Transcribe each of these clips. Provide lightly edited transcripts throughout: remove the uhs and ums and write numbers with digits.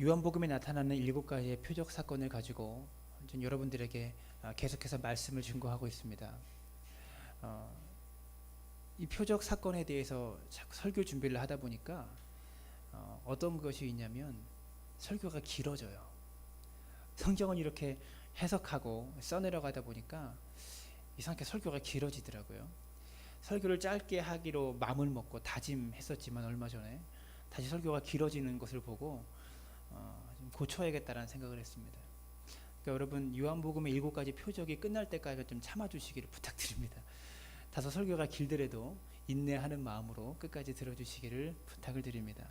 요한복음에 나타나는 7가지의 표적 사건을 가지고 좀 여러분들에게 계속해서 말씀을 증거하고 있습니다. 이 표적 사건에 대해서 자꾸 설교 준비를 하다 보니까 어떤 것이 있냐면 설교가 길어져요. 성경을 이렇게 해석하고 써내려가다 보니까 이상하게 설교가 길어지더라고요. 설교를 짧게 하기로 마음을 먹고 다짐했었지만 얼마 전에 다시 설교가 길어지는 것을 보고 좀 고쳐야겠다라는 생각을 했습니다. 그러니까 여러분 요한복음의 7가지 표적이 끝날 때까지 좀 참아주시기를 부탁드립니다. 다소 설교가 길더라도 인내하는 마음으로 끝까지 들어주시기를 부탁을 드립니다.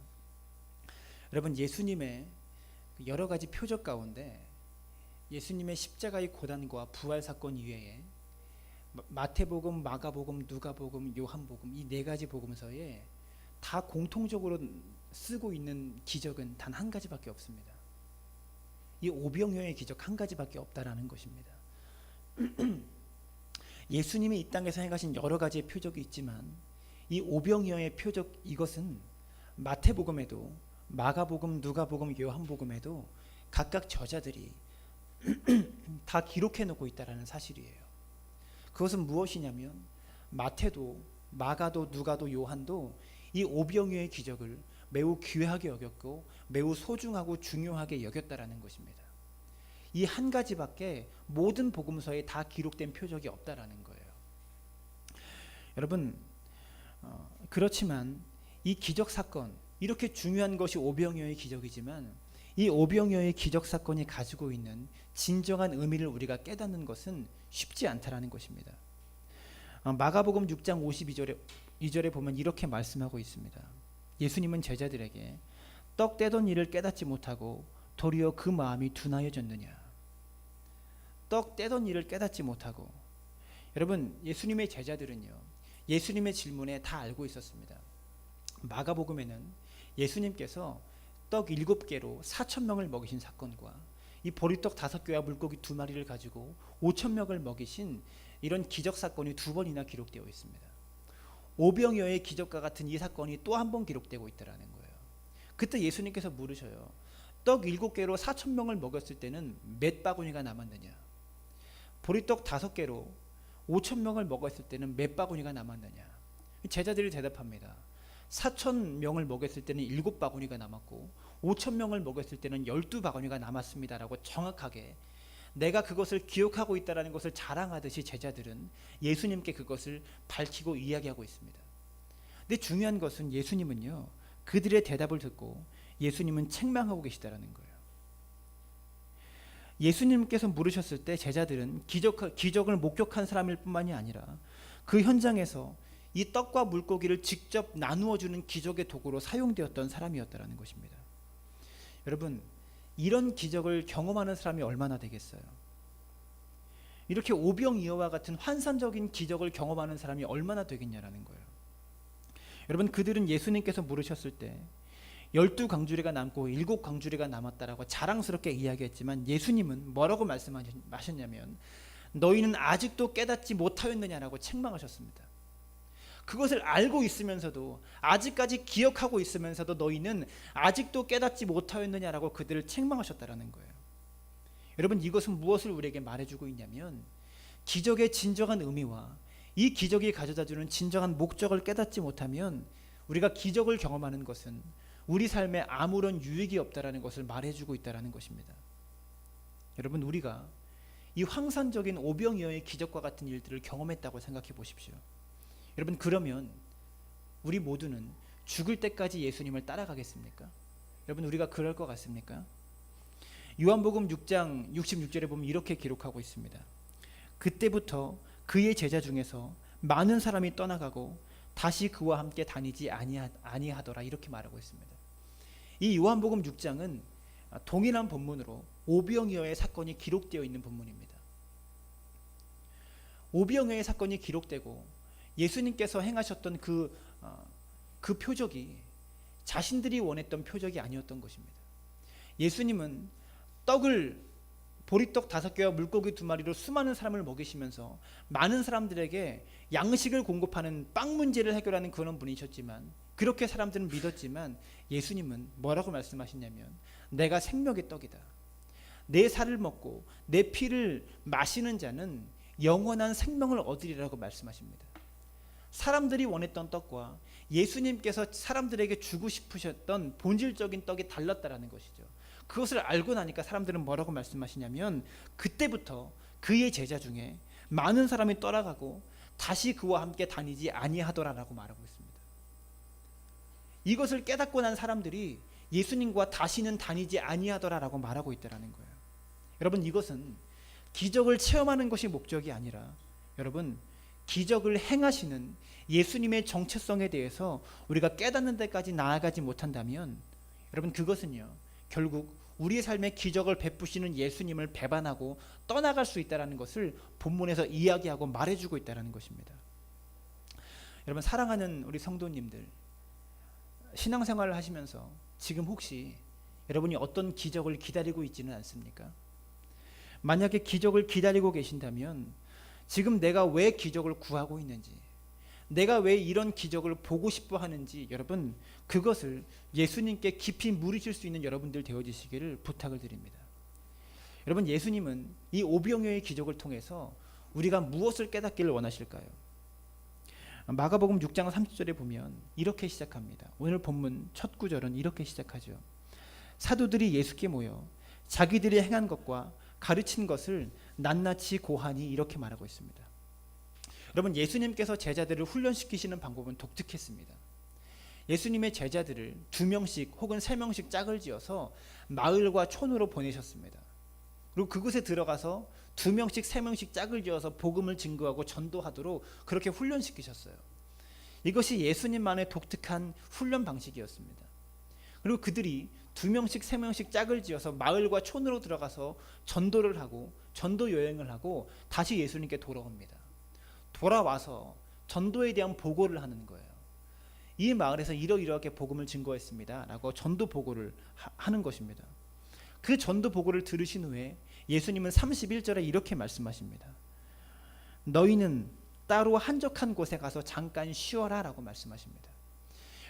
여러분 예수님의 여러 가지 표적 가운데 예수님의 십자가의 고난과 부활 사건 이외에 마태복음, 마가복음, 누가복음, 요한복음 이 4가지 복음서에 다 공통적으로 쓰고 있는 기적은 단 한 가지밖에 없습니다. 이 오병이어의 기적 한 가지밖에 없다라는 것입니다. 예수님이 이 땅에서 행하신 여러 가지의 표적이 있지만 이 오병이어의 표적 이것은 마태복음에도 마가복음, 누가복음, 요한복음에도 각각 저자들이 다 기록해 놓고 있다라는 사실이에요. 그것은 무엇이냐면 마태도 마가도 누가도 요한도 이 오병이어의 기적을 매우 귀하게 여겼고 매우 소중하고 중요하게 여겼다라는 것입니다. 이 한 가지밖에 모든 복음서에 다 기록된 표적이 없다라는 거예요. 여러분 그렇지만 이 기적 사건 이렇게 중요한 것이 오병이어의 기적이지만 이 오병이어의 기적 사건이 가지고 있는 진정한 의미를 우리가 깨닫는 것은 쉽지 않다라는 것입니다. 마가복음 6장 52절에 보면 이렇게 말씀하고 있습니다. 예수님은 제자들에게 떡 떼던 일을 깨닫지 못하고 도리어 그 마음이 둔하여졌느냐. 떡 떼던 일을 깨닫지 못하고. 여러분 예수님의 제자들은요 예수님의 질문에 다 알고 있었습니다. 마가복음에는 예수님께서 떡 7개로 4,000명을 먹이신 사건과 이 보리떡 5개와 물고기 2마리를 가지고 5,000명을 먹이신 이런 기적 사건이 2번이나 기록되어 있습니다. 오병이어의 기적과 같은 이 사건이 또 한 번 기록되고 있다는 거예요. 그때 예수님께서 물으셔요. 떡 7개로 4,000명을 먹였을 때는 몇 바구니가 남았느냐? 보리떡 5개로 5,000명을 먹었을 때는 몇 바구니가 남았느냐? 제자들이 대답합니다. 4,000명을 먹였을 때는 7바구니가 남았고 5,000명을 먹였을 때는 12바구니가 남았습니다라고 정확하게 내가 그것을 기억하고 있다는 것을 자랑하듯이 제자들은 예수님께 그것을 밝히고 이야기하고 있습니다. 근데 중요한 것은 예수님은요 그들의 대답을 듣고 예수님은 책망하고 계시다는 거예요. 예수님께서 물으셨을 때 제자들은 기적을 목격한 사람일 뿐만이 아니라 그 현장에서 이 떡과 물고기를 직접 나누어 주는 기적의 도구로 사용되었던 사람이었다는 것입니다. 여러분 이런 기적을 경험하는 사람이 얼마나 되겠어요? 이렇게 오병이어와 같은 환상적인 기적을 경험하는 사람이 얼마나 되겠냐라는 거예요. 여러분 그들은 예수님께서 물으셨을 때 12광주리가 남고 7광주리가 남았다라고 자랑스럽게 이야기했지만 예수님은 뭐라고 말씀하셨냐면 너희는 아직도 깨닫지 못하였느냐라고 책망하셨습니다. 그것을 알고 있으면서도 아직까지 기억하고 있으면서도 너희는 아직도 깨닫지 못하였느냐라고 그들을 책망하셨다라는 거예요. 여러분 이것은 무엇을 우리에게 말해주고 있냐면 기적의 진정한 의미와 이 기적이 가져다주는 진정한 목적을 깨닫지 못하면 우리가 기적을 경험하는 것은 우리 삶에 아무런 유익이 없다라는 것을 말해주고 있다라는 것입니다. 여러분 우리가 이 황산적인 오병이어의 기적과 같은 일들을 경험했다고 생각해 보십시오. 여러분 그러면 우리 모두는 죽을 때까지 예수님을 따라가겠습니까? 여러분 우리가 그럴 것 같습니까? 요한복음 6장 66절에 보면 이렇게 기록하고 있습니다. 그때부터 그의 제자 중에서 많은 사람이 떠나가고 다시 그와 함께 다니지 아니하더라 이렇게 말하고 있습니다. 이 요한복음 6장은 동일한 본문으로 오병이어의 사건이 기록되어 있는 본문입니다. 오병이어의 사건이 기록되고 예수님께서 행하셨던 그 표적이 자신들이 원했던 표적이 아니었던 것입니다. 예수님은 보리떡 5개와 물고기 2마리로 수많은 사람을 먹이시면서 많은 사람들에게 양식을 공급하는 빵 문제를 해결하는 그런 분이셨지만 그렇게 사람들은 믿었지만 예수님은 뭐라고 말씀하시냐면 내가 생명의 떡이다. 내 살을 먹고 내 피를 마시는 자는 영원한 생명을 얻으리라고 말씀하십니다. 사람들이 원했던 떡과 예수님께서 사람들에게 주고 싶으셨던 본질적인 떡이 달랐다라는 것이죠. 그것을 알고 나니까 사람들은 뭐라고 말씀하시냐면 그때부터 그의 제자 중에 많은 사람이 떠나가고 다시 그와 함께 다니지 아니하더라라고 말하고 있습니다. 이것을 깨닫고 난 사람들이 예수님과 다시는 다니지 아니하더라라고 말하고 있다라는 거예요. 여러분, 이것은 기적을 체험하는 것이 목적이 아니라 여러분, 기적을 행하시는 예수님의 정체성에 대해서 우리가 깨닫는 데까지 나아가지 못한다면 여러분, 그것은요 결국 우리의 삶에 기적을 베푸시는 예수님을 배반하고 떠나갈 수 있다는 것을 본문에서 이야기하고 말해주고 있다는 것입니다. 여러분, 사랑하는 우리 성도님들, 신앙생활을 하시면서 지금 혹시 여러분이 어떤 기적을 기다리고 있지는 않습니까? 만약에 기적을 기다리고 계신다면 지금 내가 왜 기적을 구하고 있는지, 내가 왜 이런 기적을 보고 싶어 하는지 여러분 그것을 예수님께 깊이 물으실 수 있는 여러분들 되어지시기를 부탁을 드립니다. 여러분, 예수님은 이 오병이어의 기적을 통해서 우리가 무엇을 깨닫기를 원하실까요? 마가복음 6장 30절에 보면 이렇게 시작합니다. 오늘 본문 첫 구절은 이렇게 시작하죠. 사도들이 예수께 모여 자기들이 행한 것과 가르친 것을 낱낱이 고하니 이렇게 말하고 있습니다. 여러분, 예수님께서 제자들을 훈련시키시는 방법은 독특했습니다. 예수님의 제자들을 2명씩 혹은 3명씩 짝을 지어서 마을과 촌으로 보내셨습니다. 그리고 그곳에 들어가서 2명씩 3명씩 짝을 지어서 복음을 증거하고 전도하도록 그렇게 훈련시키셨어요. 이것이 예수님만의 독특한 훈련 방식이었습니다. 그리고 그들이 2명씩 3명씩 짝을 지어서 마을과 촌으로 들어가서 전도를 하고 전도 여행을 하고 다시 예수님께 돌아옵니다. 돌아와서 전도에 대한 보고를 하는 거예요. 이 마을에서 이러이러하게 복음을 증거했습니다 라고 전도 보고를 하는 것입니다. 그 전도 보고를 들으신 후에 예수님은 31절에 이렇게 말씀하십니다. 너희는 따로 한적한 곳에 가서 잠깐 쉬어라 라고 말씀하십니다.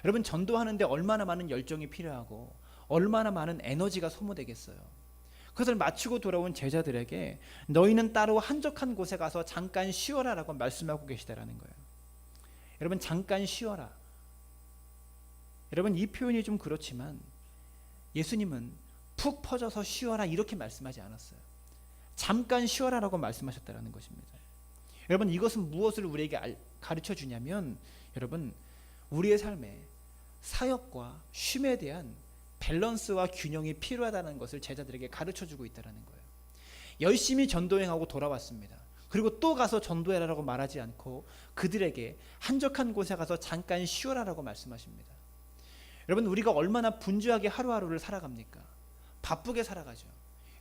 여러분, 전도하는데 얼마나 많은 열정이 필요하고 얼마나 많은 에너지가 소모되겠어요. 그것을 마치고 돌아온 제자들에게 너희는 따로 한적한 곳에 가서 잠깐 쉬어라 라고 말씀하고 계시다라는 거예요. 여러분, 잠깐 쉬어라. 여러분, 이 표현이 좀 그렇지만 예수님은 푹 퍼져서 쉬어라 이렇게 말씀하지 않았어요. 잠깐 쉬어라 라고 말씀하셨다는 것입니다. 여러분, 이것은 무엇을 우리에게 가르쳐 주냐면 여러분, 우리의 삶에 사역과 쉼에 대한 밸런스와 균형이 필요하다는 것을 제자들에게 가르쳐주고 있다는 거예요. 열심히 전도행하고 돌아왔습니다. 그리고 또 가서 전도해라라고 말하지 않고 그들에게 한적한 곳에 가서 잠깐 쉬어라라고 말씀하십니다. 여러분, 우리가 얼마나 분주하게 하루하루를 살아갑니까? 바쁘게 살아가죠.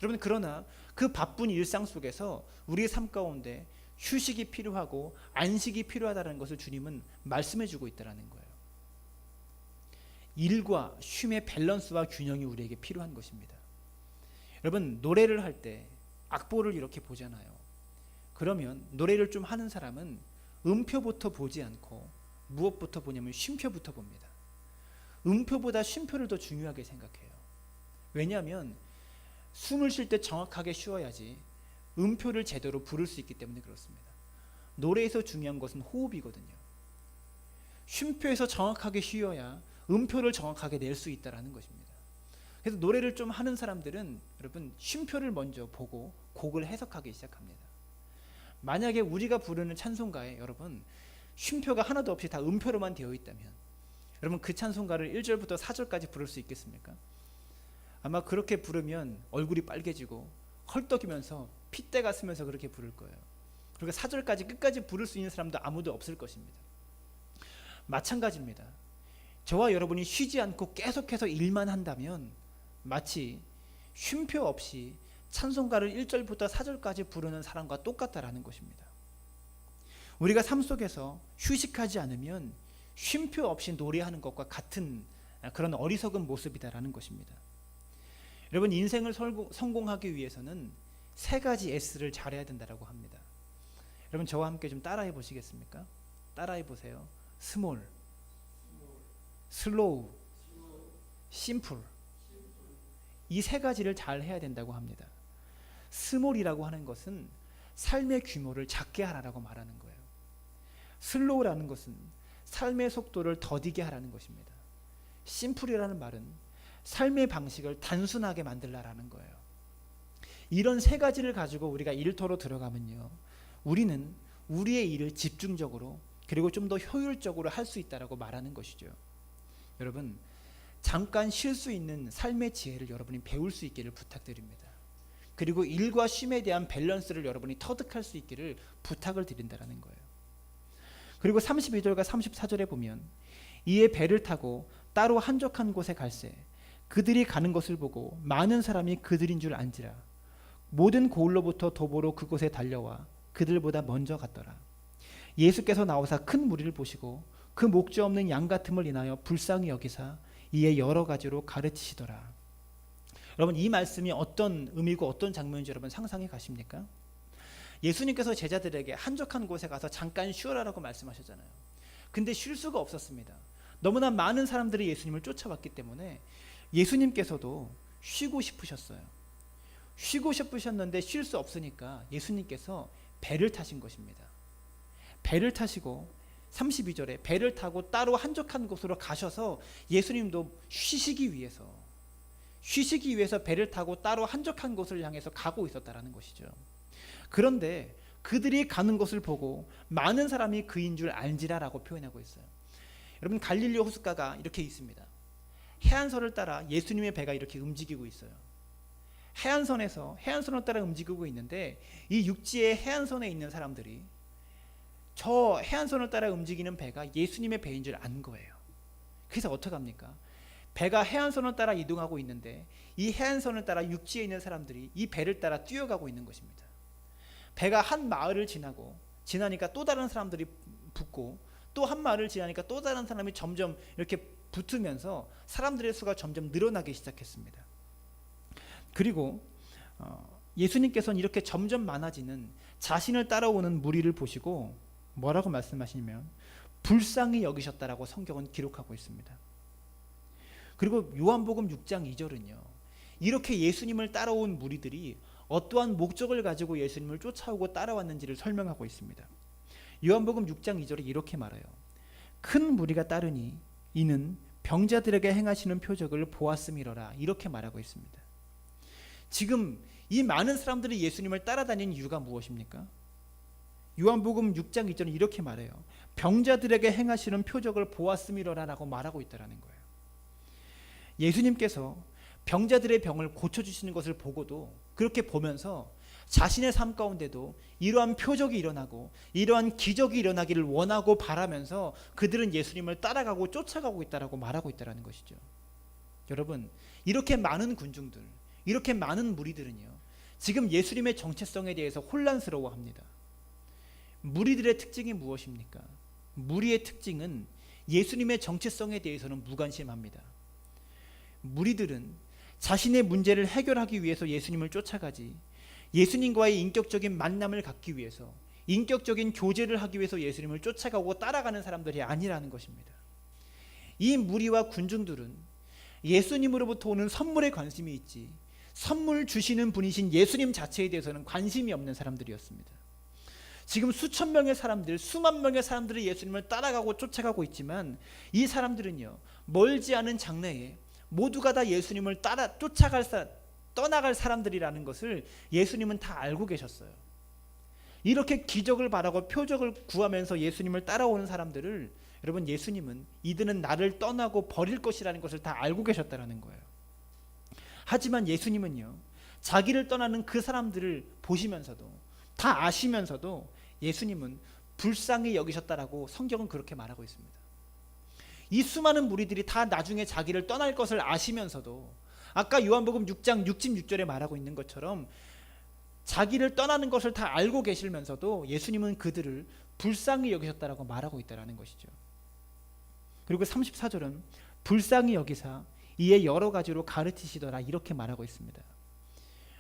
여러분, 그러나 그 바쁜 일상 속에서 우리의 삶 가운데 휴식이 필요하고 안식이 필요하다는 것을 주님은 말씀해주고 있다는 거예요. 일과 쉼의 밸런스와 균형이 우리에게 필요한 것입니다. 여러분, 노래를 할 때 악보를 이렇게 보잖아요. 그러면 노래를 좀 하는 사람은 음표부터 보지 않고 무엇부터 보냐면 쉼표부터 봅니다. 음표보다 쉼표를 더 중요하게 생각해요. 왜냐하면 숨을 쉴 때 정확하게 쉬어야지 음표를 제대로 부를 수 있기 때문에 그렇습니다. 노래에서 중요한 것은 호흡이거든요. 쉼표에서 정확하게 쉬어야 음표를 정확하게 낼 수 있다는 것입니다. 그래서 노래를 좀 하는 사람들은 여러분 쉼표를 먼저 보고 곡을 해석하기 시작합니다. 만약에 우리가 부르는 찬송가에 여러분 쉼표가 하나도 없이 다 음표로만 되어 있다면 여러분 그 찬송가를 1절부터 4절까지 부를 수 있겠습니까? 아마 그렇게 부르면 얼굴이 빨개지고 헐떡이면서 핏대가 쓰면서 그렇게 부를 거예요. 그리고 4절까지 끝까지 부를 수 있는 사람도 아무도 없을 것입니다. 마찬가지입니다. 저와 여러분이 쉬지 않고 계속해서 일만 한다면 마치 쉼표 없이 찬송가를 1절부터 4절까지 부르는 사람과 똑같다라는 것입니다. 우리가 삶 속에서 휴식하지 않으면 쉼표 없이 노래하는 것과 같은 그런 어리석은 모습이다라는 것입니다. 여러분, 인생을 성공하기 위해서는 3가지 S를 잘해야 된다고 합니다. 여러분, 저와 함께 좀 따라해 보시겠습니까? 따라해 보세요. 스몰, 슬로우, 심플. 이 세 가지를 잘 해야 된다고 합니다. 스몰이라고 하는 것은 삶의 규모를 작게 하라고 말하는 거예요. 슬로우라는 것은 삶의 속도를 더디게 하라는 것입니다. 심플이라는 말은 삶의 방식을 단순하게 만들라라는 거예요. 이런 세 가지를 가지고 우리가 일터로 들어가면요, 우리는 우리의 일을 집중적으로 그리고 좀 더 효율적으로 할 수 있다라고 말하는 것이죠. 여러분, 잠깐 쉴 수 있는 삶의 지혜를 여러분이 배울 수 있기를 부탁드립니다. 그리고 일과 쉼에 대한 밸런스를 여러분이 터득할 수 있기를 부탁을 드린다라는 거예요. 그리고 32절과 34절에 보면 이에 배를 타고 따로 한적한 곳에 갈새 그들이 가는 것을 보고 많은 사람이 그들인 줄 안지라. 모든 고을로부터 도보로 그곳에 달려와 그들보다 먼저 갔더라. 예수께서 나오사 큰 무리를 보시고 그 목자 없는 양 같음을 인하여 불쌍히 여기사 이에 여러 가지로 가르치시더라. 여러분, 이 말씀이 어떤 의미고 어떤 장면인지 여러분 상상해 가십니까? 예수님께서 제자들에게 한적한 곳에 가서 잠깐 쉬어라라고 말씀하셨잖아요. 근데 쉴 수가 없었습니다. 너무나 많은 사람들이 예수님을 쫓아왔기 때문에 예수님께서도 쉬고 싶으셨어요. 쉬고 싶으셨는데 쉴 수 없으니까 예수님께서 배를 타신 것입니다. 배를 타시고 32절에 배를 타고 따로 한적한 곳으로 가셔서 예수님도 쉬시기 위해서 배를 타고 따로 한적한 곳을 향해서 가고 있었다라는 것이죠. 그런데 그들이 가는 것을 보고 많은 사람이 그인 줄 알지라라고 표현하고 있어요. 여러분, 갈릴리 호숫가가 이렇게 있습니다. 해안선을 따라 예수님의 배가 이렇게 움직이고 있어요. 해안선을 따라 움직이고 있는데 이 육지의 해안선에 있는 사람들이 저 해안선을 따라 움직이는 배가 예수님의 배인 줄 안 거예요. 그래서 어떡합니까? 배가 해안선을 따라 이동하고 있는데 이 해안선을 따라 육지에 있는 사람들이 이 배를 따라 뛰어가고 있는 것입니다. 배가 한 마을을 지나니까 또 다른 사람들이 붙고 또 한 마을을 지나니까 또 다른 사람이 점점 이렇게 붙으면서 사람들의 수가 점점 늘어나기 시작했습니다. 그리고 예수님께서는 이렇게 점점 많아지는 자신을 따라오는 무리를 보시고 뭐라고 말씀하시냐면 불쌍히 여기셨다라고 성경은 기록하고 있습니다. 그리고 요한복음 6장 2절은요, 이렇게 예수님을 따라온 무리들이 어떠한 목적을 가지고 예수님을 쫓아오고 따라왔는지를 설명하고 있습니다. 요한복음 6장 2절에 이렇게 말해요. 큰 무리가 따르니 이는 병자들에게 행하시는 표적을 보았음이로라. 이렇게 말하고 있습니다. 지금 이 많은 사람들이 예수님을 따라다니는 이유가 무엇입니까? 요한복음 6장 2절은 이렇게 말해요. 병자들에게 행하시는 표적을 보았음이로라라고 말하고 있다는 거예요. 예수님께서 병자들의 병을 고쳐주시는 것을 보고도 그렇게 보면서 자신의 삶 가운데도 이러한 표적이 일어나고 이러한 기적이 일어나기를 원하고 바라면서 그들은 예수님을 따라가고 쫓아가고 있다라고 말하고 있다는 것이죠. 여러분, 이렇게 많은 군중들, 이렇게 많은 무리들은요, 지금 예수님의 정체성에 대해서 혼란스러워합니다. 무리들의 특징이 무엇입니까? 무리의 특징은 예수님의 정체성에 대해서는 무관심합니다. 무리들은 자신의 문제를 해결하기 위해서 예수님을 쫓아가지 예수님과의 인격적인 만남을 갖기 위해서, 인격적인 교제를 하기 위해서 예수님을 쫓아가고 따라가는 사람들이 아니라는 것입니다. 이 무리와 군중들은 예수님으로부터 오는 선물에 관심이 있지 선물 주시는 분이신 예수님 자체에 대해서는 관심이 없는 사람들이었습니다. 지금 수천 명의 사람들, 수만 명의 사람들이 예수님을 따라가고 쫓아가고 있지만 이 사람들은요, 멀지 않은 장래에 모두가 다 예수님을 떠나갈 사람들이라는 것을 예수님은 다 알고 계셨어요. 이렇게 기적을 바라고 표적을 구하면서 예수님을 따라오는 사람들을, 여러분, 예수님은 이들은 나를 떠나고 버릴 것이라는 것을 다 알고 계셨다는 거예요. 하지만 예수님은요, 자기를 떠나는 그 사람들을 보시면서도, 다 아시면서도 예수님은 불쌍히 여기셨다라고 성경은 그렇게 말하고 있습니다. 이 수많은 무리들이 다 나중에 자기를 떠날 것을 아시면서도 아까 요한복음 6장 66절에 말하고 있는 것처럼 자기를 떠나는 것을 다 알고 계시면서도 예수님은 그들을 불쌍히 여기셨다라고 말하고 있다는 것이죠. 그리고 34절은 불쌍히 여기사 이에 여러 가지로 가르치시더라 이렇게 말하고 있습니다.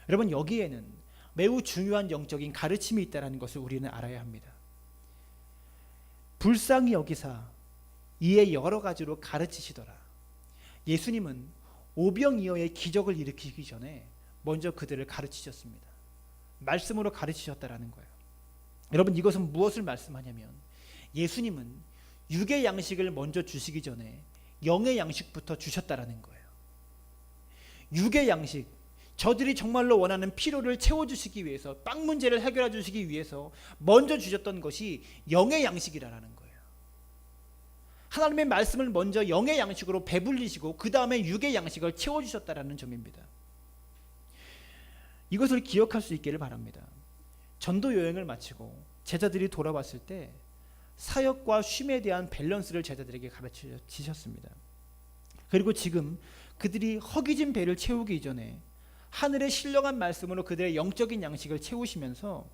여러분, 여기에는 매우 중요한 영적인 가르침이 있다는 것을 우리는 알아야 합니다. 불쌍히 여기사, 이에 여러 가지로 가르치시더라. 예수님은 오병이어의 기적을 일으키기 전에 먼저 그들을 가르치셨습니다. 말씀으로 가르치셨다라는 거예요. 여러분, 이것은 무엇을 말씀하냐면 예수님은 육의 양식을 먼저 주시기 전에 영의 양식부터 주셨다라는 거예요. 육의 양식, 저들이 정말로 원하는 필요를 채워주시기 위해서, 빵 문제를 해결해 주시기 위해서 먼저 주셨던 것이 영의 양식이라는 거예요. 하나님의 말씀을 먼저 영의 양식으로 배불리시고 그 다음에 육의 양식을 채워주셨다라는 점입니다. 이것을 기억할 수 있기를 바랍니다. 전도 여행을 마치고 제자들이 돌아왔을 때 사역과 쉼에 대한 밸런스를 제자들에게 가르치셨습니다. 그리고 지금 그들이 허기진 배를 채우기 이전에 하늘의 신령한 말씀으로 그들의 영적인 양식을 채우시면서,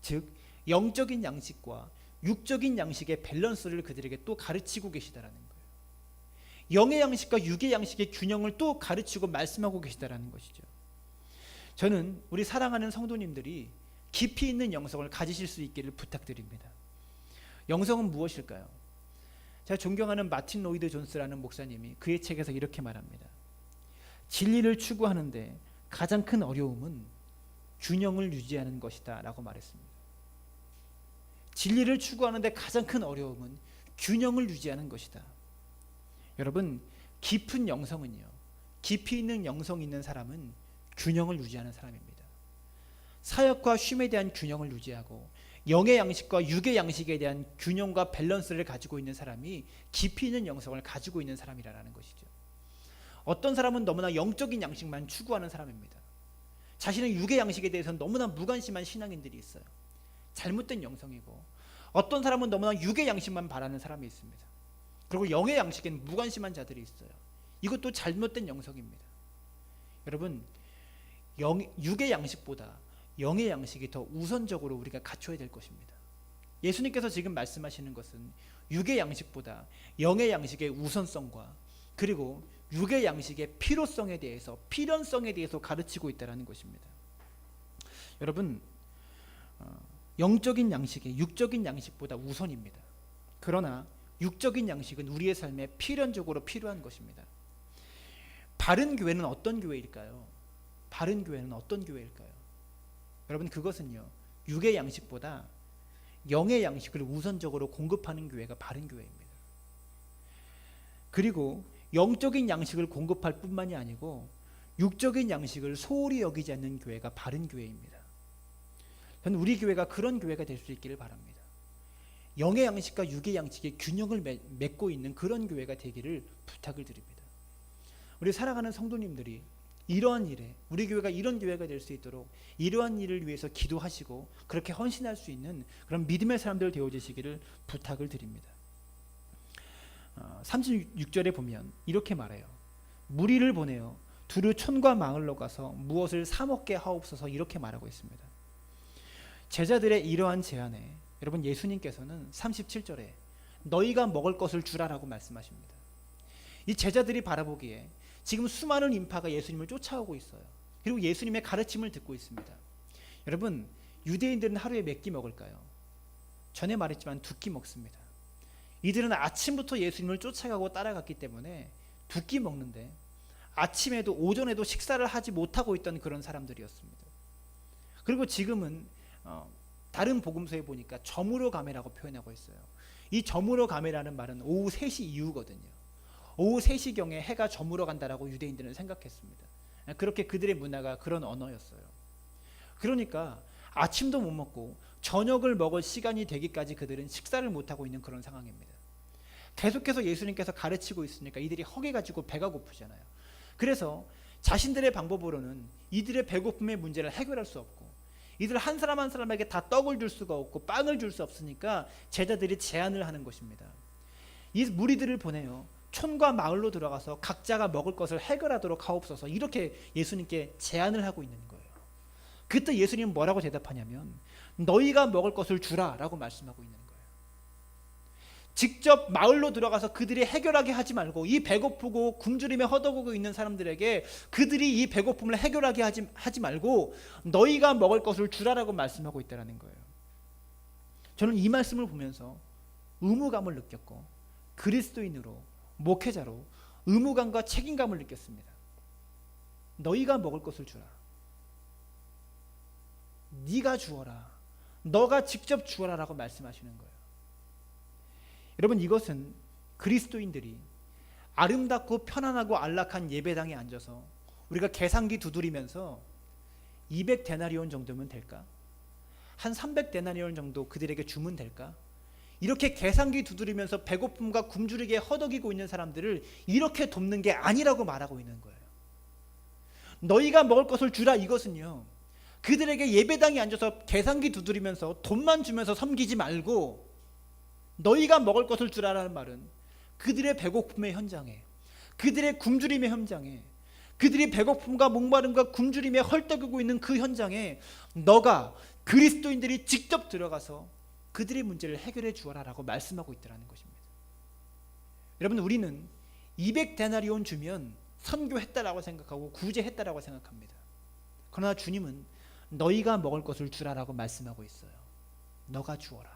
즉 영적인 양식과 육적인 양식의 밸런스를 그들에게 또 가르치고 계시다라는 거예요. 영의 양식과 육의 양식의 균형을 또 가르치고 말씀하고 계시다라는 것이죠. 저는 우리 사랑하는 성도님들이 깊이 있는 영성을 가지실 수 있기를 부탁드립니다. 영성은 무엇일까요? 제가 존경하는 마틴 로이드 존스라는 목사님이 그의 책에서 이렇게 말합니다. 진리를 추구하는데 가장 큰 어려움은 균형을 유지하는 것이다 라고 말했습니다. 진리를 추구하는데 가장 큰 어려움은 균형을 유지하는 것이다. 여러분, 깊은 영성은요, 깊이 있는 영성이 있는 사람은 균형을 유지하는 사람입니다. 사역과 쉼에 대한 균형을 유지하고 영의 양식과 육의 양식에 대한 균형과 밸런스를 가지고 있는 사람이 깊이 있는 영성을 가지고 있는 사람이라는 것이죠. 어떤 사람은 너무나 영적인 양식만 추구하는 사람입니다. 자신의 육의 양식에 대해서는 너무나 무관심한 신앙인들이 있어요. 잘못된 영성이고, 어떤 사람은 너무나 육의 양식만 바라는 사람이 있습니다. 그리고 영의 양식엔 무관심한 자들이 있어요. 이것도 잘못된 영성입니다. 여러분, 육의 양식보다 영의 양식이 더 우선적으로 우리가 갖춰야 될 것입니다. 예수님께서 지금 말씀하시는 것은 육의 양식보다 영의 양식의 우선성과 그리고 육의 양식의 필요성에 대해서, 필연성에 대해서 가르치고 있다는 것입니다. 여러분, 영적인 양식이 육적인 양식보다 우선입니다. 그러나 육적인 양식은 우리의 삶에 필연적으로 필요한 것입니다. 바른 교회는 어떤 교회일까요? 바른 교회는 어떤 교회일까요? 여러분, 그것은요, 육의 양식보다 영의 양식을 우선적으로 공급하는 교회가 바른 교회입니다. 그리고 영적인 양식을 공급할 뿐만이 아니고 육적인 양식을 소홀히 여기지 않는 교회가 바른 교회입니다. 저는 우리 교회가 그런 교회가 될 수 있기를 바랍니다. 영의 양식과 육의 양식의 균형을 맺고 있는 그런 교회가 되기를 부탁을 드립니다. 우리 사랑하는 성도님들이 이러한 일에, 우리 교회가 이런 교회가 될 수 있도록 이러한 일을 위해서 기도하시고 그렇게 헌신할 수 있는 그런 믿음의 사람들 되어주시기를 부탁을 드립니다. 36절에 보면 이렇게 말해요. 무리를 보내어 두루 촌과 마을로 가서 무엇을 사 먹게 하옵소서, 이렇게 말하고 있습니다. 제자들의 이러한 제안에 여러분, 예수님께서는 37절에 너희가 먹을 것을 주라라고 말씀하십니다. 이 제자들이 바라보기에 지금 수많은 인파가 예수님을 쫓아오고 있어요. 그리고 예수님의 가르침을 듣고 있습니다. 여러분, 유대인들은 하루에 몇 끼 먹을까요? 전에 말했지만 2끼 먹습니다. 이들은 아침부터 예수님을 쫓아가고 따라갔기 때문에 2끼 먹는데 아침에도 오전에도 식사를 하지 못하고 있던 그런 사람들이었습니다. 그리고 지금은 다른 복음서에 보니까 저물어 가매라고 표현하고 있어요. 이 저물어 가매라는 말은 오후 3시 이후거든요. 오후 3시경에 해가 저물어 간다라고 유대인들은 생각했습니다. 그렇게 그들의 문화가 그런 언어였어요. 그러니까 아침도 못 먹고 저녁을 먹을 시간이 되기까지 그들은 식사를 못하고 있는 그런 상황입니다. 계속해서 예수님께서 가르치고 있으니까 이들이 허기가지고 배가 고프잖아요. 그래서 자신들의 방법으로는 이들의 배고픔의 문제를 해결할 수 없고, 이들 한 사람 한 사람에게 다 떡을 줄 수가 없고 빵을 줄 수 없으니까 제자들이 제안을 하는 것입니다. 이 무리들을 보내요. 촌과 마을로 들어가서 각자가 먹을 것을 해결하도록 하옵소서, 이렇게 예수님께 제안을 하고 있는 거예요. 그때 예수님은 뭐라고 대답하냐면 너희가 먹을 것을 주라 라고 말씀하고 있는 거예요. 직접 마을로 들어가서 그들이 해결하게 하지 말고, 이 배고프고 굶주림에 허덕이고 있는 사람들에게 그들이 이 배고픔을 해결하게 하지 말고 너희가 먹을 것을 주라라고 말씀하고 있다는 거예요. 저는 이 말씀을 보면서 의무감을 느꼈고 그리스도인으로, 목회자로 의무감과 책임감을 느꼈습니다. 너희가 먹을 것을 주라. 네가 주어라. 너가 직접 주어라라고 말씀하시는 거예요. 여러분, 이것은 그리스도인들이 아름답고 편안하고 안락한 예배당에 앉아서 우리가 계산기 두드리면서 200데나리온 정도면 될까? 한 300데나리온 정도 그들에게 주면 될까? 이렇게 계산기 두드리면서 배고픔과 굶주리게 허덕이고 있는 사람들을 이렇게 돕는 게 아니라고 말하고 있는 거예요. 너희가 먹을 것을 주라, 이것은요, 그들에게 예배당에 앉아서 계산기 두드리면서 돈만 주면서 섬기지 말고 너희가 먹을 것을 주라라는 말은 그들의 배고픔의 현장에, 그들의 굶주림의 현장에, 그들이 배고픔과 목마름과 굶주림에 헐떡이고 있는 그 현장에 너가, 그리스도인들이 직접 들어가서 그들의 문제를 해결해 주어라라고 말씀하고 있다는 것입니다. 여러분, 우리는 200데나리온 주면 선교했다라고 생각하고 구제했다라고 생각합니다. 그러나 주님은 너희가 먹을 것을 주라라고 말씀하고 있어요. 너가 주어라.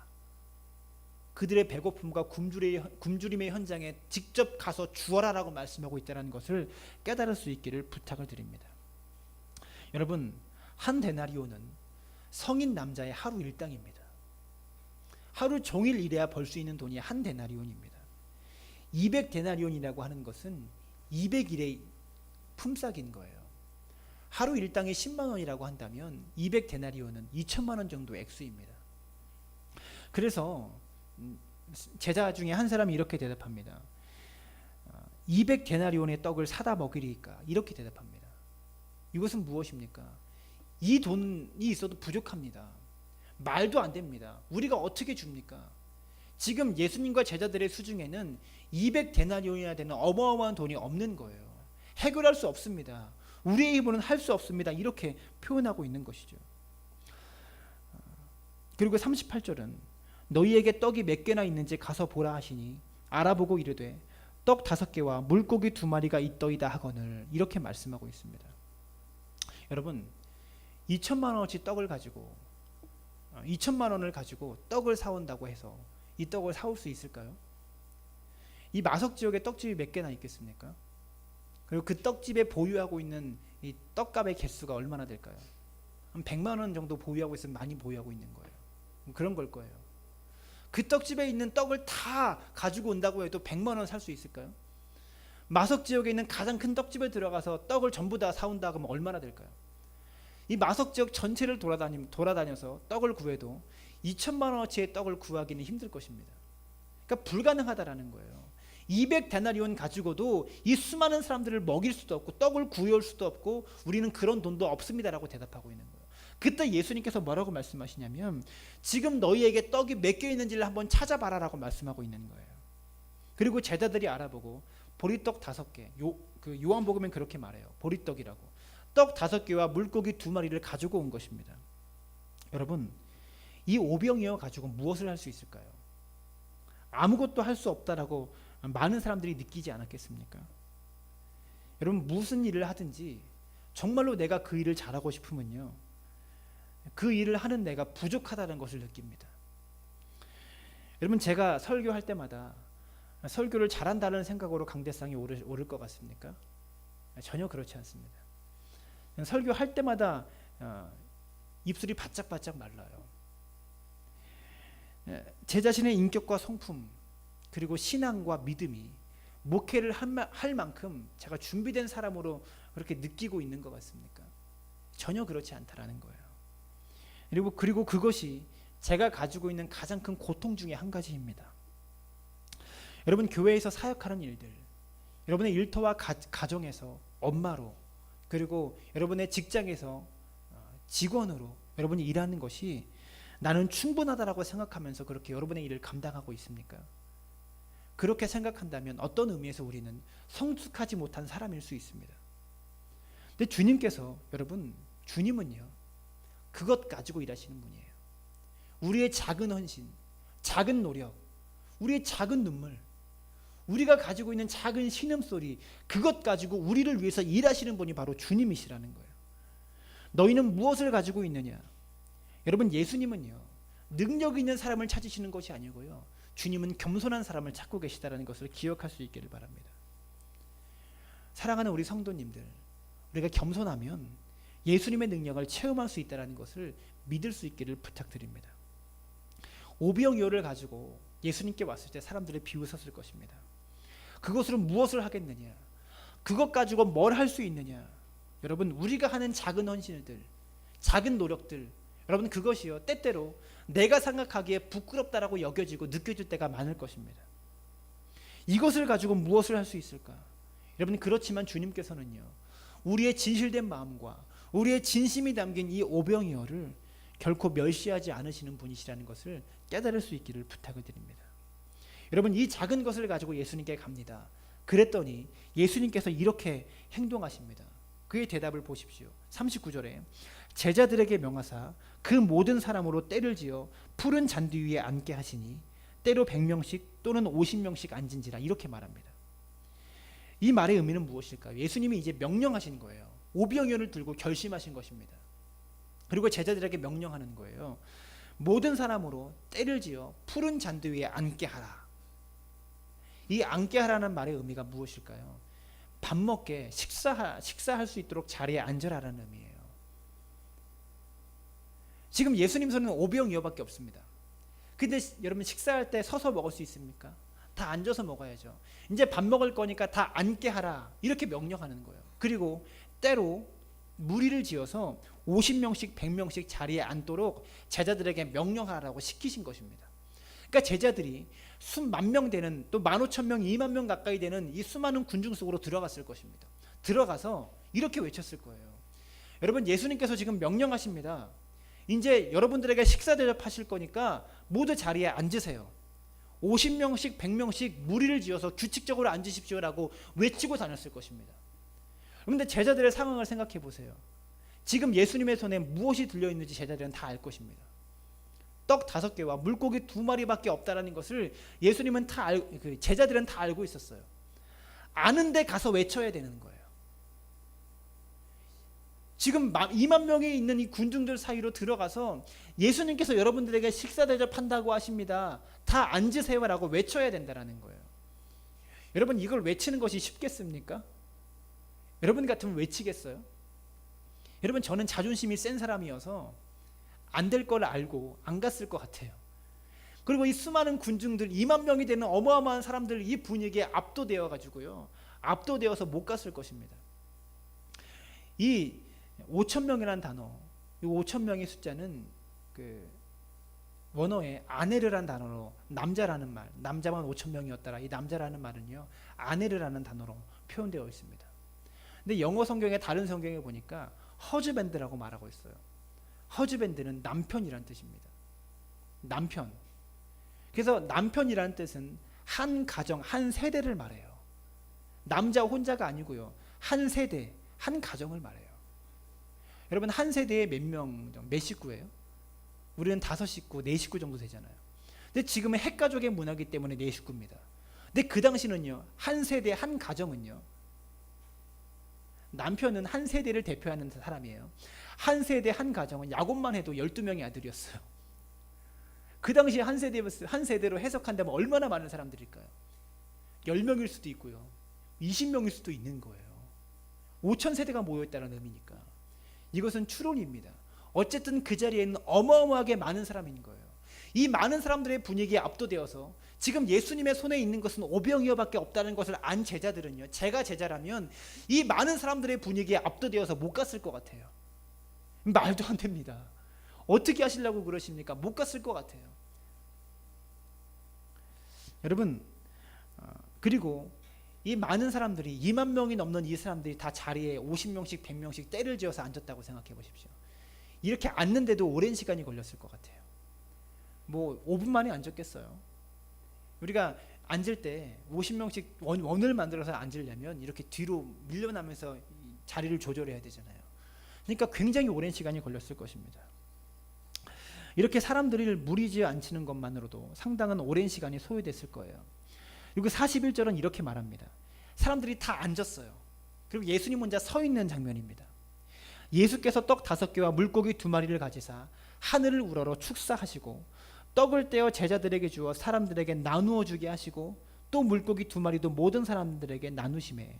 그들의 배고픔과 굶주림의 현장에 직접 가서 주어라라고 말씀하고 있다는 것을 깨달을 수 있기를 부탁을 드립니다. 여러분, 한 데나리온은 성인 남자의 하루 일당입니다. 하루 종일 일해야 벌 수 있는 돈이 한 데나리온입니다. 200데나리온이라고 하는 것은 200일의 품삯인 거예요. 하루 일당이 10만 원이라고 한다면 200데나리온은 2천만 원 정도 액수입니다. 그래서 제자 중에 한 사람이 이렇게 대답합니다. 200데나리온의 떡을 사다 먹이리까? 이렇게 대답합니다. 이것은 무엇입니까? 이 돈이 있어도 부족합니다. 말도 안 됩니다. 우리가 어떻게 줍니까? 지금 예수님과 제자들의 수중에는 200데나리온이나 되는 어마어마한 돈이 없는 거예요. 해결할 수 없습니다. 우리의 힘으로는 할 수 없습니다. 이렇게 표현하고 있는 것이죠. 그리고 38절은 너희에게 떡이 몇 개나 있는지 가서 보라 하시니 알아보고 이르되 떡 5개와 물고기 2마리가 있더이다 하거늘, 이렇게 말씀하고 있습니다. 여러분, 2천만 원어치 떡을 가지고 2천만 원을 가지고 떡을 사온다고 해서 이 떡을 사올 수 있을까요? 이 마석 지역에 떡집이 몇 개나 있겠습니까? 그리고 그 떡집에 보유하고 있는 이 떡값의 개수가 얼마나 될까요? 한 100만 원 정도 보유하고 있으면 많이 보유하고 있는 거예요. 그런 걸 거예요. 그 떡집에 있는 떡을 다 가지고 온다고 해도 100만 원 살 수 있을까요? 마석 지역에 있는 가장 큰 떡집에 들어가서 떡을 전부 다 사온다 그러면 얼마나 될까요? 이 마석 지역 전체를 돌아다녀서 떡을 구해도 2천만 원어치의 떡을 구하기는 힘들 것입니다. 그러니까 불가능하다라는 거예요. 200데나리온 가지고도 이 수많은 사람들을 먹일 수도 없고 떡을 구해올 수도 없고 우리는 그런 돈도 없습니다라고 대답하고 있는 거예요. 그때 예수님께서 뭐라고 말씀하시냐면 지금 너희에게 떡이 몇 개 있는지를 한번 찾아봐라라고 말씀하고 있는 거예요. 그리고 제자들이 알아보고 보리떡 5개, 요한복음엔 그렇게 말해요. 보리떡이라고. 떡 5개와 물고기 2마리를 가지고 온 것입니다. 여러분, 이 오병이어 가지고 무엇을 할 수 있을까요? 아무것도 할 수 없다라고 많은 사람들이 느끼지 않았겠습니까? 여러분, 무슨 일을 하든지 정말로 내가 그 일을 잘하고 싶으면요, 그 일을 하는 내가 부족하다는 것을 느낍니다. 여러분, 제가 설교할 때마다 설교를 잘한다는 생각으로 강대상이 오를 것 같습니까? 전혀 그렇지 않습니다. 설교할 때마다 입술이 바짝바짝 말라요. 제 자신의 인격과 성품, 그리고 신앙과 믿음이 목회를 할 만큼 제가 준비된 사람으로 그렇게 느끼고 있는 것 같습니까? 전혀 그렇지 않다라는 거예요. 그리고 그것이 제가 가지고 있는 가장 큰 고통 중에 한 가지입니다. 여러분, 교회에서 사역하는 일들, 여러분의 일터와 가정에서 엄마로, 그리고 여러분의 직장에서 직원으로 여러분이 일하는 것이 나는 충분하다라고 생각하면서 그렇게 여러분의 일을 감당하고 있습니까? 그렇게 생각한다면 어떤 의미에서 우리는 성숙하지 못한 사람일 수 있습니다. 근데 주님께서, 여러분, 주님은요, 그것 가지고 일하시는 분이에요. 우리의 작은 헌신, 작은 노력, 우리의 작은 눈물, 우리가 가지고 있는 작은 신음소리, 그것 가지고 우리를 위해서 일하시는 분이 바로 주님이시라는 거예요. 너희는 무엇을 가지고 있느냐? 여러분, 예수님은요, 능력 있는 사람을 찾으시는 것이 아니고요, 주님은 겸손한 사람을 찾고 계시다는 것을 기억할 수 있기를 바랍니다. 사랑하는 우리 성도님들, 우리가 겸손하면 예수님의 능력을 체험할 수 있다는 것을 믿을 수 있기를 부탁드립니다. 오병이어를 가지고 예수님께 왔을 때 사람들이 비웃었을 것입니다. 그것으로 무엇을 하겠느냐? 그것 가지고 뭘 할 수 있느냐? 여러분, 우리가 하는 작은 헌신들, 작은 노력들, 여러분 그것이요 때때로 내가 생각하기에 부끄럽다라고 여겨지고 느껴질 때가 많을 것입니다. 이것을 가지고 무엇을 할 수 있을까? 여러분, 그렇지만 주님께서는요, 우리의 진실된 마음과 우리의 진심이 담긴 이 오병이어를 결코 멸시하지 않으시는 분이시라는 것을 깨달을 수 있기를 부탁을 드립니다. 여러분, 이 작은 것을 가지고 예수님께 갑니다. 그랬더니 예수님께서 이렇게 행동하십니다. 그의 대답을 보십시오. 39절에 제자들에게 명하사 그 모든 사람으로 떼를 지어 푸른 잔디 위에 앉게 하시니 때로 100명씩 또는 50명씩 앉은지라, 이렇게 말합니다. 이 말의 의미는 무엇일까요? 예수님이 이제 명령하신 거예요. 오병이어를 들고 결심하신 것입니다. 그리고 제자들에게 명령하는 거예요. 모든 사람으로 때를 지어 푸른 잔디 위에 앉게 하라. 이 앉게 하라는 말의 의미가 무엇일까요? 밥 먹게 식사할 수 있도록 자리에 앉으라는 의미예요. 지금 예수님 손에는 오병이어밖에 없습니다. 근데 여러분, 식사할 때 서서 먹을 수 있습니까? 다 앉아서 먹어야죠. 이제 밥 먹을 거니까 다 앉게 하라, 이렇게 명령하는 거예요. 그리고 때로 무리를 지어서 50명씩 100명씩 자리에 앉도록 제자들에게 명령하라고 시키신 것입니다. 그러니까 제자들이 수만 명 되는, 또 15,000명, 2만 명 가까이 되는 이 수많은 군중 속으로 들어갔을 것입니다. 들어가서 이렇게 외쳤을 거예요. 여러분, 예수님께서 지금 명령하십니다. 이제 여러분들에게 식사 대접하실 거니까 모두 자리에 앉으세요. 50명씩 100명씩 무리를 지어서 규칙적으로 앉으십시오라고 외치고 다녔을 것입니다. 그런데 제자들의 상황을 생각해 보세요. 지금 예수님의 손에 무엇이 들려있는지 제자들은 다 알 것입니다. 떡 5개와 물고기 2마리밖에 없다라는 것을 예수님은 제자들은 다 알고 있었어요. 아는데 가서 외쳐야 되는 거예요. 지금 2만 명이 있는 이 군중들 사이로 들어가서 예수님께서 여러분들에게 식사 대접한다고 하십니다. 다 앉으세요라고 외쳐야 된다라는 거예요. 여러분, 이걸 외치는 것이 쉽겠습니까? 여러분 같으면 외치겠어요? 여러분, 저는 자존심이 센 사람이어서 안 될 걸 알고 안 갔을 것 같아요. 그리고 이 수많은 군중들, 2만 명이 되는 어마어마한 사람들, 이 분위기에 압도되어 가지고요, 압도되어서 못 갔을 것입니다. 이 5,000명이라는 단어, 이 5,000명의 숫자는 그 원어에 아내르라는 단어로, 남자라는 말, 남자만 5,000명이었더라, 이 남자라는 말은요 아내르라는 단어로 표현되어 있습니다. 근데 영어 성경에, 다른 성경에 보니까 허즈밴드라고 말하고 있어요. 허즈밴드는 남편이란 뜻입니다. 남편. 그래서 남편이라는 뜻은 한 가정, 한 세대를 말해요. 남자 혼자가 아니고요, 한 세대, 한 가정을 말해요. 여러분, 한 세대에 몇 식구예요? 우리는 5식구, 4식구 정도 되잖아요. 근데 지금은 핵가족의 문화이기 때문에 4식구입니다. 근데 그 당시는요, 한 세대, 한 가정은요, 남편은 한 세대를 대표하는 사람이에요. 한 세대, 한 가정은 야곱만 해도 12명의 아들이었어요. 그 당시에 한 세대로 해석한다면 얼마나 많은 사람들일까요? 10명일 수도 있고요, 20명일 수도 있는 거예요. 5,000세대가 모여있다는 의미니까. 이것은 추론입니다. 어쨌든 그 자리에는 어마어마하게 많은 사람인 거예요. 이 많은 사람들의 분위기에 압도되어서 지금 예수님의 손에 있는 것은 오병이어밖에 없다는 것을 안 제자들은요, 제가 제자라면 이 많은 사람들의 분위기에 압도되어서 못 갔을 것 같아요. 말도 안 됩니다. 어떻게 하시려고 그러십니까? 못 갔을 것 같아요. 여러분, 그리고 이 많은 사람들이, 2만 명이 넘는 이 사람들이 다 자리에 50명씩 100명씩 때를 지어서 앉았다고 생각해 보십시오. 이렇게 앉는데도 오랜 시간이 걸렸을 것 같아요. 뭐 5분 만에 앉았겠어요. 우리가 앉을 때 50명씩 원을 만들어서 앉으려면 이렇게 뒤로 밀려나면서 자리를 조절해야 되잖아요. 그러니까 굉장히 오랜 시간이 걸렸을 것입니다. 이렇게 사람들을 무리지어 앉히는 것만으로도 상당한 오랜 시간이 소요됐을 거예요. 그리고 41절은 이렇게 말합니다. 사람들이 다 앉았어요. 그리고 예수님 혼자 서 있는 장면입니다. 예수께서 떡 5개와 물고기 2마리를 가지사 하늘을 우러러 축사하시고 떡을 떼어 제자들에게 주어 사람들에게 나누어 주게 하시고 또 물고기 2마리도 모든 사람들에게 나누시매.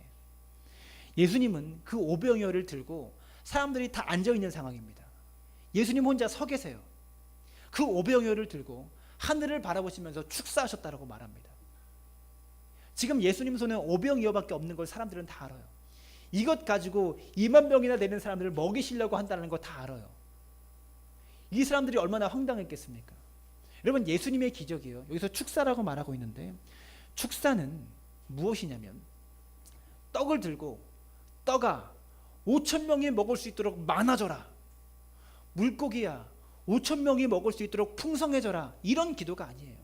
예수님은 그 오병이어를 들고 사람들이 다 앉아 있는 상황입니다. 예수님 혼자 서 계세요. 그 오병이어를 들고 하늘을 바라보시면서 축사하셨다라고 말합니다. 지금 예수님 손에 오병이어밖에 없는 걸 사람들은 다 알아요. 이것 가지고 2만 명이나 되는 사람들을 먹이시려고 한다는 거 다 알아요. 이 사람들이 얼마나 황당했겠습니까? 여러분, 예수님의 기적이에요. 여기서 축사라고 말하고 있는데, 축사는 무엇이냐면 떡을 들고 떡아 5천 명이 먹을 수 있도록 많아져라, 물고기야 5천 명이 먹을 수 있도록 풍성해져라, 이런 기도가 아니에요.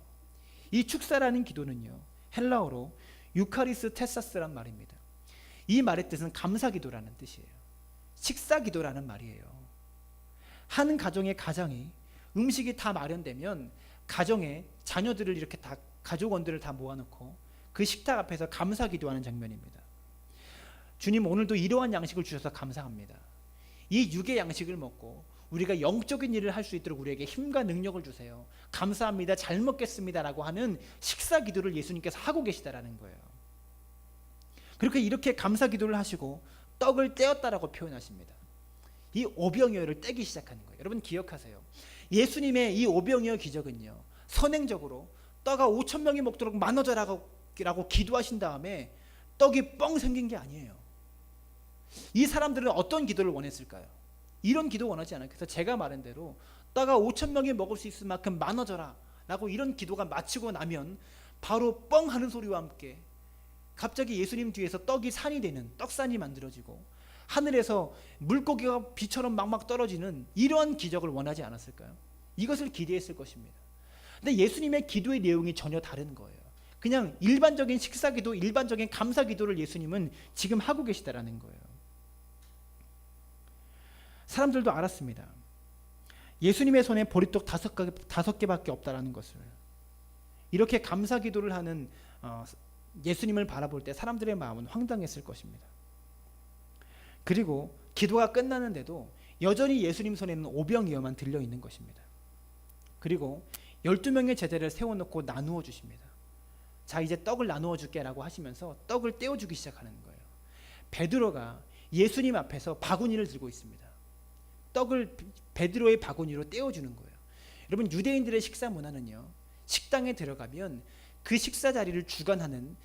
이 축사라는 기도는요, 헬라어로 유카리스 테사스란 말입니다. 이 말의 뜻은 감사기도라는 뜻이에요. 식사기도라는 말이에요. 한 가정의 가장이 음식이 다 마련되면 가정의 자녀들을 이렇게 다, 가족원들을 다 모아놓고 그 식탁 앞에서 감사기도하는 장면입니다. 주님, 오늘도 이러한 양식을 주셔서 감사합니다. 이 육의 양식을 먹고 우리가 영적인 일을 할 수 있도록 우리에게 힘과 능력을 주세요. 감사합니다. 잘 먹겠습니다라고 하는 식사 기도를 예수님께서 하고 계시다라는 거예요. 그렇게 이렇게 감사 기도를 하시고 떡을 떼었다라고 표현하십니다. 이 오병이어를 떼기 시작하는 거예요. 여러분 기억하세요. 예수님의 이 오병이어 기적은요, 선행적으로 떡아 5천 명이 먹도록 많아져라고 기도하신 다음에 떡이 뻥 생긴 게 아니에요. 이 사람들은 어떤 기도를 원했을까요? 이런 기도 원하지 않아요. 그래서 제가 말한 대로 떡아 5천 명이 먹을 수 있을 만큼 많아져라 라고 이런 기도가 마치고 나면 바로 뻥 하는 소리와 함께 갑자기 예수님 뒤에서 떡이 산이 되는, 떡산이 만들어지고 하늘에서 물고기가 비처럼 막막 떨어지는 이러한 기적을 원하지 않았을까요? 이것을 기대했을 것입니다. 근데 예수님의 기도의 내용이 전혀 다른 거예요. 그냥 일반적인 식사기도, 일반적인 감사기도를 예수님은 지금 하고 계시다라는 거예요. 사람들도 알았습니다. 예수님의 손에 보리떡 5개밖에 없다라는 것을. 이렇게 감사기도를 하는 예수님을 바라볼 때 사람들의 마음은 황당했을 것입니다. 그리고 기도가 끝나는데도 여전히 예수님 손에는 오병이어만 들려있는 것입니다. 그리고 12명의 제자를 세워놓고 나누어 주십니다. 자, 이제 떡을 나누어 줄게 라고 하시면서 떡을 떼어주기 시작하는 거예요. 베드로가 예수님 앞에서 바구니를 들고 있습니다. 떡을 베드로의 바구니로 떼어주는 거예요. 여러분, 유대인들의 식사 문화는요, 식당에 들어가면 그 식사 자리를 주관하는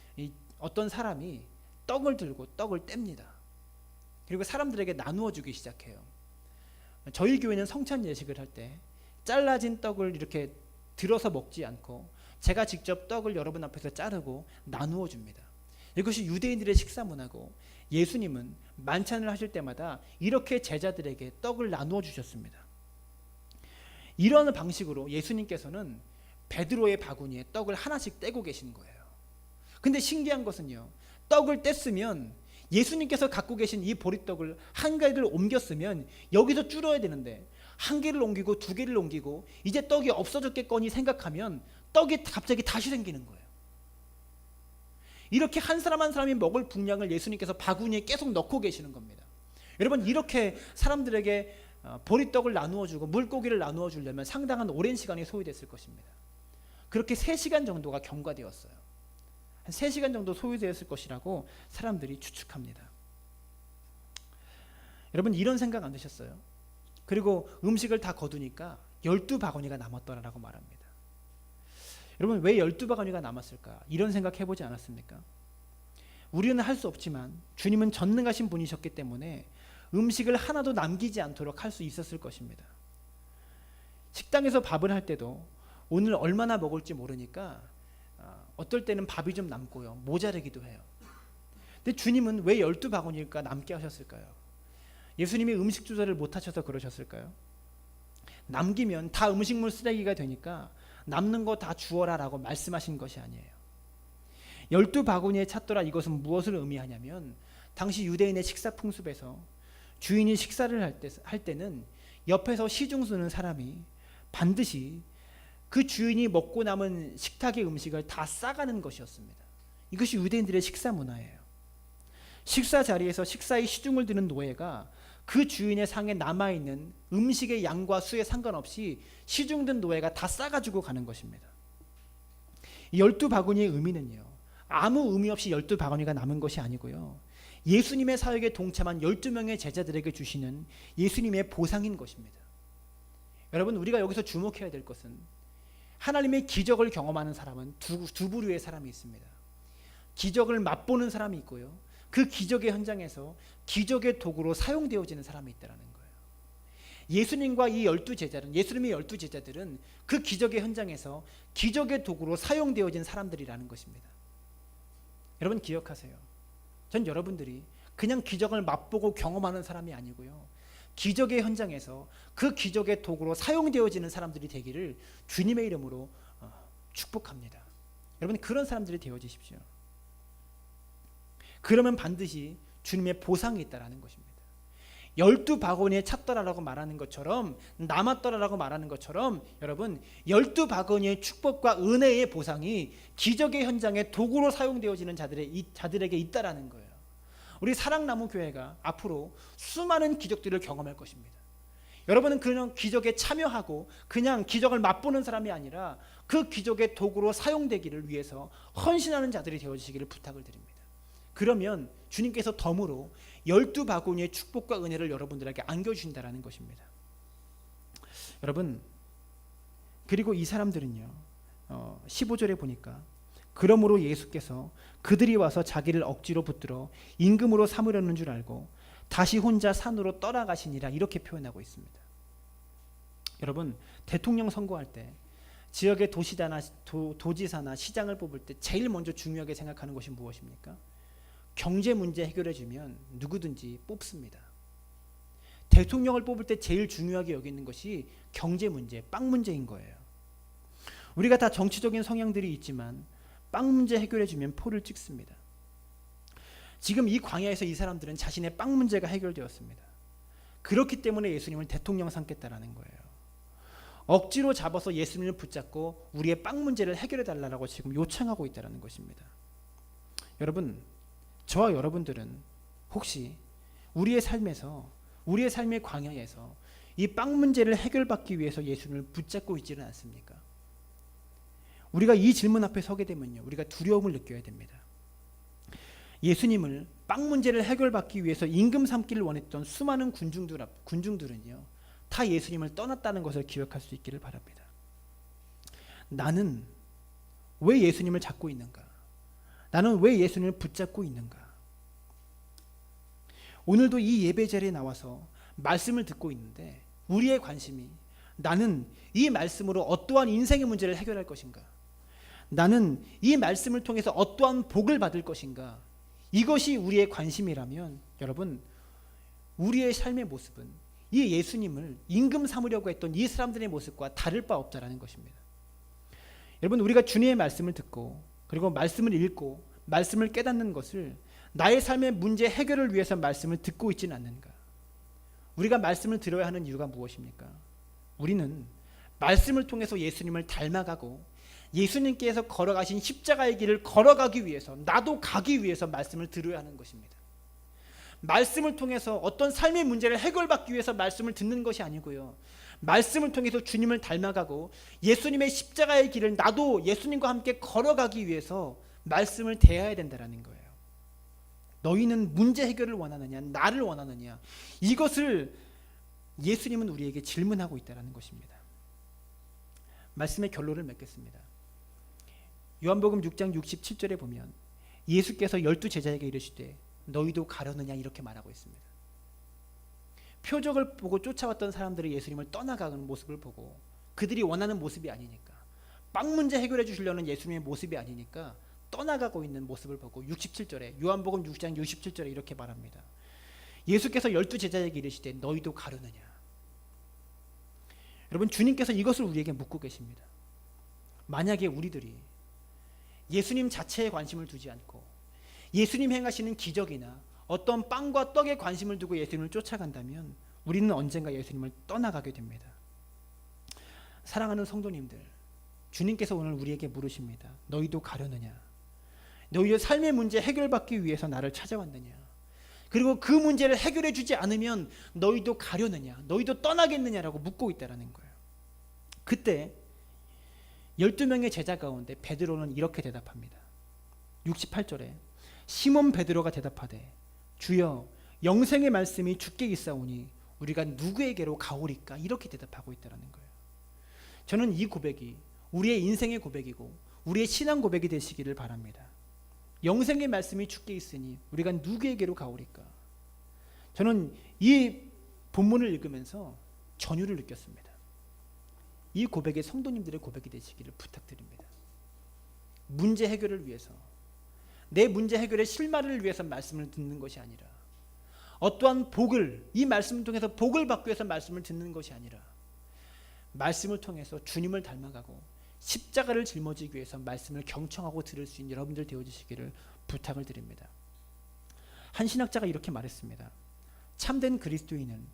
어떤 사람이 떡을 들고 떡을 뗍니다. 그리고 사람들에게 나누어 주기 시작해요. 저희 교회는 성찬 예식을 할 때 잘라진 떡을 이렇게 들어서 먹지 않고 제가 직접 떡을 여러분 앞에서 자르고 나누어 줍니다. 이것이 유대인들의 식사 문화고, 예수님은 만찬을 하실 때마다 이렇게 제자들에게 떡을 나누어 주셨습니다. 이런 방식으로 예수님께서는 베드로의 바구니에 떡을 하나씩 떼고 계신 거예요. 근데 신기한 것은요, 떡을 뗐으면 예수님께서 갖고 계신 이 보리떡을 한 개를 옮겼으면 여기서 줄어야 되는데, 한 개를 옮기고 2개를 옮기고 이제 떡이 없어졌겠거니 생각하면 떡이 갑자기 다시 생기는 거예요. 이렇게 한 사람 한 사람이 먹을 분량을 예수님께서 바구니에 계속 넣고 계시는 겁니다. 여러분, 이렇게 사람들에게 보리떡을 나누어 주고 물고기를 나누어 주려면 상당한 오랜 시간이 소요됐을 것입니다. 그렇게 3시간 정도가 경과되었어요. 한 3시간 정도 소요되었을 것이라고 사람들이 추측합니다. 여러분, 이런 생각 안 드셨어요? 그리고 음식을 다 거두니까 12바구니가 남았더라라고 말합니다. 여러분, 왜 12바구니가 남았을까? 이런 생각 해보지 않았습니까? 우리는 할 수 없지만 주님은 전능하신 분이셨기 때문에 음식을 하나도 남기지 않도록 할 수 있었을 것입니다. 식당에서 밥을 할 때도 오늘 얼마나 먹을지 모르니까 어떨 때는 밥이 좀 남고요, 모자르기도 해요. 근데 주님은 왜 12바구니일까 남게 하셨을까요? 예수님이 음식 조절을 못하셔서 그러셨을까요? 남기면 다 음식물 쓰레기가 되니까 남는 거 다 주어라 라고 말씀하신 것이 아니에요. 12바구니에 찼더라, 이것은 무엇을 의미하냐면, 당시 유대인의 식사 풍습에서 주인이 식사를 할 때는 옆에서 시중 쓰는 사람이 반드시 그 주인이 먹고 남은 식탁의 음식을 다 싸가는 것이었습니다. 이것이 유대인들의 식사 문화예요. 식사 자리에서 식사의 시중을 드는 노예가 그 주인의 상에 남아있는 음식의 양과 수에 상관없이 시중든 노예가 다 싸가지고 가는 것입니다. 12바구니의 의미는요, 아무 의미 없이 12바구니가 남은 것이 아니고요, 예수님의 사역에 동참한 12명의 제자들에게 주시는 예수님의 보상인 것입니다. 여러분, 우리가 여기서 주목해야 될 것은 하나님의 기적을 경험하는 사람은 두 부류의 사람이 있습니다. 기적을 맛보는 사람이 있고요, 그 기적의 현장에서 기적의 도구로 사용되어지는 사람이 있다는 거예요. 예수님과 이 12제자는, 예수님의 12제자들은 그 기적의 현장에서 기적의 도구로 사용되어진 사람들이라는 것입니다. 여러분 기억하세요. 전 여러분들이 그냥 기적을 맛보고 경험하는 사람이 아니고요, 기적의 현장에서 그 기적의 도구로 사용되어지는 사람들이 되기를 주님의 이름으로 축복합니다. 여러분 그런 사람들이 되어지십시오. 그러면 반드시 주님의 보상이 있다라는 것입니다. 12바구니에 찼더라라고 말하는 것처럼, 남았더라라고 말하는 것처럼, 여러분 12바구니의 축복과 은혜의 보상이 기적의 현장에 도구로 사용되어지는 자들에게 있다라는 거예요. 우리 사랑나무 교회가 앞으로 수많은 기적들을 경험할 것입니다. 여러분은 그냥 기적에 참여하고 그냥 기적을 맛보는 사람이 아니라 그 기적의 도구로 사용되기를 위해서 헌신하는 자들이 되어주시기를 부탁을 드립니다. 그러면 주님께서 덤으로 12바구니의 축복과 은혜를 여러분들에게 안겨주신다라는 것입니다. 여러분, 그리고 이 사람들은요, 15절에 보니까 그러므로 예수께서 그들이 와서 자기를 억지로 붙들어 임금으로 삼으려는 줄 알고 다시 혼자 산으로 떠나가시니라, 이렇게 표현하고 있습니다. 여러분, 대통령 선거할 때 지역의 도지사나 시장을 뽑을 때 제일 먼저 중요하게 생각하는 것이 무엇입니까? 경제 문제 해결해 주면 누구든지 뽑습니다. 대통령을 뽑을 때 제일 중요하게 여기는 것이 경제 문제, 빵 문제인 거예요. 우리가 다 정치적인 성향들이 있지만 빵 문제 해결해 주면 표를 찍습니다. 지금 이 광야에서 이 사람들은 자신의 빵 문제가 해결되었습니다. 그렇기 때문에 예수님을 대통령 삼겠다라는 거예요. 억지로 잡아서 예수님을 붙잡고 우리의 빵 문제를 해결해 달라고 지금 요청하고 있다는 것입니다. 여러분, 저와 여러분들은 혹시 우리의 삶에서, 우리의 삶의 광야에서 이 빵 문제를 해결받기 위해서 예수님을 붙잡고 있지는 않습니까? 우리가 이 질문 앞에 서게 되면요, 우리가 두려움을 느껴야 됩니다. 예수님을 빵 문제를 해결받기 위해서 임금 삼기를 원했던 수많은 군중들은요, 다 예수님을 떠났다는 것을 기억할 수 있기를 바랍니다. 나는 왜 예수님을 잡고 있는가? 나는 왜 예수님을 붙잡고 있는가? 오늘도 이 예배 자리에 나와서 말씀을 듣고 있는데 우리의 관심이, 나는 이 말씀으로 어떠한 인생의 문제를 해결할 것인가? 나는 이 말씀을 통해서 어떠한 복을 받을 것인가? 이것이 우리의 관심이라면 여러분, 우리의 삶의 모습은 이 예수님을 임금 삼으려고 했던 이 사람들의 모습과 다를 바 없다라는 것입니다. 여러분, 우리가 주님의 말씀을 듣고 그리고 말씀을 읽고 말씀을 깨닫는 것을 나의 삶의 문제 해결을 위해서 말씀을 듣고 있지는 않는가? 우리가 말씀을 들어야 하는 이유가 무엇입니까? 우리는 말씀을 통해서 예수님을 닮아가고 예수님께서 걸어가신 십자가의 길을 걸어가기 위해서, 나도 가기 위해서 말씀을 들어야 하는 것입니다. 말씀을 통해서 어떤 삶의 문제를 해결받기 위해서 말씀을 듣는 것이 아니고요, 말씀을 통해서 주님을 닮아가고 예수님의 십자가의 길을 나도 예수님과 함께 걸어가기 위해서 말씀을 대해야 된다는 거예요. 너희는 문제 해결을 원하느냐, 나를 원하느냐, 이것을 예수님은 우리에게 질문하고 있다는 것입니다. 말씀의 결론을 맺겠습니다. 요한복음 6장 67절에 보면 예수께서 12제자에게 이르시되 너희도 가려느냐, 이렇게 말하고 있습니다. 표적을 보고 쫓아왔던 사람들이 예수님을 떠나가는 모습을 보고 그들이 원하는 모습이 아니니까, 빵 문제 해결해 주시려는 예수님의 모습이 아니니까 떠나가고 있는 모습을 보고 67절에, 요한복음 6장 67절에 이렇게 말합니다. 예수께서 12제자에게 이르시되 너희도 가려느냐. 여러분, 주님께서 이것을 우리에게 묻고 계십니다. 만약에 우리들이 예수님 자체에 관심을 두지 않고 예수님 행하시는 기적이나 어떤 빵과 떡에 관심을 두고 예수님을 쫓아간다면 우리는 언젠가 예수님을 떠나가게 됩니다. 사랑하는 성도님들, 주님께서 오늘 우리에게 물으십니다. 너희도 가려느냐? 너희의 삶의 문제 해결받기 위해서 나를 찾아왔느냐? 그리고 그 문제를 해결해 주지 않으면 너희도 가려느냐, 너희도 떠나겠느냐라고 묻고 있다라는 거예요. 그때 12명의 제자 가운데 베드로는 이렇게 대답합니다. 68절에 시몬 베드로가 대답하되 주여 영생의 말씀이 주께 있사오니 우리가 누구에게로 가오리까? 이렇게 대답하고 있다는 거예요. 저는 이 고백이 우리의 인생의 고백이고 우리의 신앙 고백이 되시기를 바랍니다. 영생의 말씀이 주께 있으니 우리가 누구에게로 가오리까? 저는 이 본문을 읽으면서 전율을 느꼈습니다. 이 고백이 성도님들의 고백이 되시기를 부탁드립니다. 문제 해결을 위해서, 내 문제 해결의 실마리를 위해서 말씀을 듣는 것이 아니라, 어떠한 복을, 이 말씀을 통해서 복을 받기 위해서 말씀을 듣는 것이 아니라, 말씀을 통해서 주님을 닮아가고 십자가를 짊어지기 위해서 말씀을 경청하고 들을 수 있는 여러분들 되어주시기를 부탁을 드립니다. 한 신학자가 이렇게 말했습니다. 참된 그리스도인은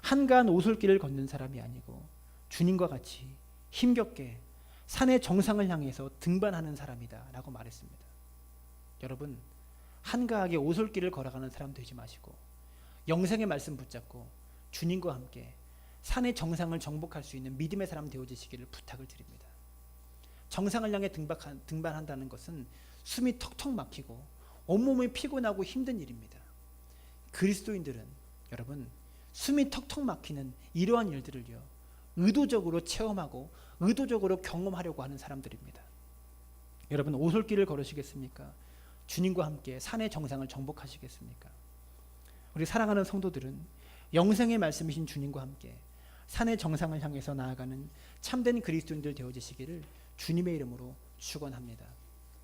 한가한 오솔길을 걷는 사람이 아니고 주님과 같이 힘겹게 산의 정상을 향해서 등반하는 사람이다 라고 말했습니다. 여러분, 한가하게 오솔길을 걸어가는 사람 되지 마시고 영생의 말씀 붙잡고 주님과 함께 산의 정상을 정복할 수 있는 믿음의 사람 되어주시기를 부탁을 드립니다. 정상을 향해 등반한다는 것은 숨이 턱턱 막히고 온몸이 피곤하고 힘든 일입니다. 그리스도인들은 여러분, 숨이 턱턱 막히는 이러한 일들을요, 의도적으로 체험하고 의도적으로 경험하려고 하는 사람들입니다. 여러분, 오솔길을 걸으시겠습니까? 주님과 함께 산의 정상을 정복하시겠습니까? 우리 사랑하는 성도들은 영생의 말씀이신 주님과 함께 산의 정상을 향해서 나아가는 참된 그리스도인들 되어지시기를 주님의 이름으로 축원합니다.